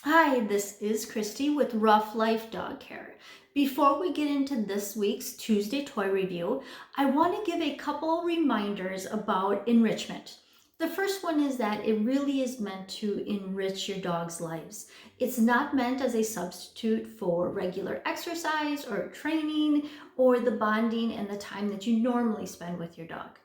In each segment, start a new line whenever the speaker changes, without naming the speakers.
Hi, this is Christy with Rough Life Dog Care. Before we get into this week's Tuesday toy review, I want to give a couple reminders about enrichment. The first one is that it really is meant to enrich your dog's lives. It's not meant as a substitute for regular exercise or training or the bonding and the time that you normally spend with your dog.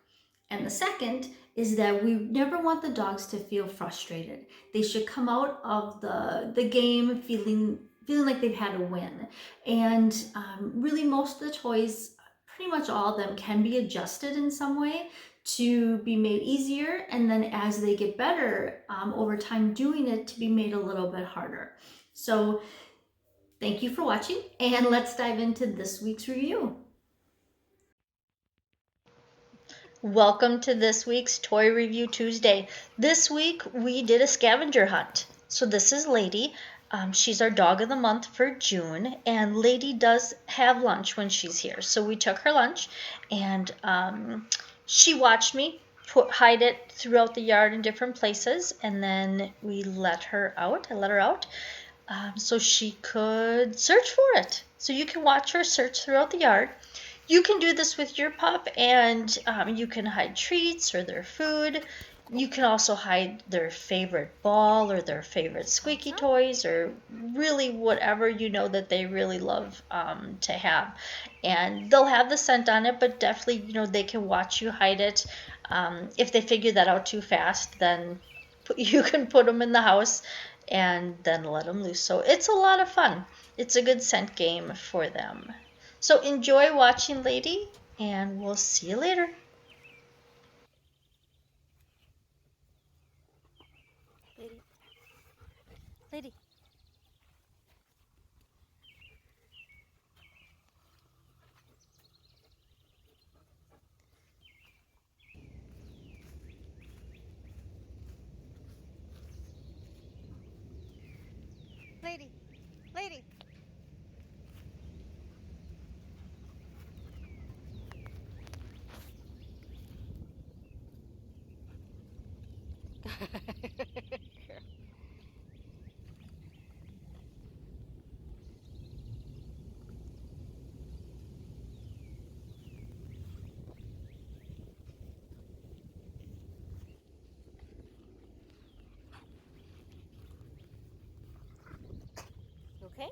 And the second is that we never want the dogs to feel frustrated. They should come out of the game feeling like they've had a win. And really, most of the toys, pretty much all of them, can be adjusted in some way to be made easier. And then as they get better over time doing it, to be made a little bit harder. So thank you for watching, and let's dive into this week's review.
Welcome to this week's Toy Review Tuesday. This week we did a scavenger hunt. So this is Lady. She's our dog of the month for June, and Lady does have lunch when she's here. So we took her lunch, and she watched me hide it throughout the yard in different places, and then we let her out. I let her out so she could search for it. So you can watch her search throughout the yard. You can do this with your pup, and you can hide treats or their food. You can also hide their favorite ball or their favorite squeaky toys or really whatever you know that they really love to have. And they'll have the scent on it, but definitely, they can watch you hide it. If they figure that out too fast, then you can put them in the house and then let them loose. So it's a lot of fun. It's a good scent game for them. So enjoy watching, Lady, and we'll see you later.
Lady, lady. Lady, lady. Okay?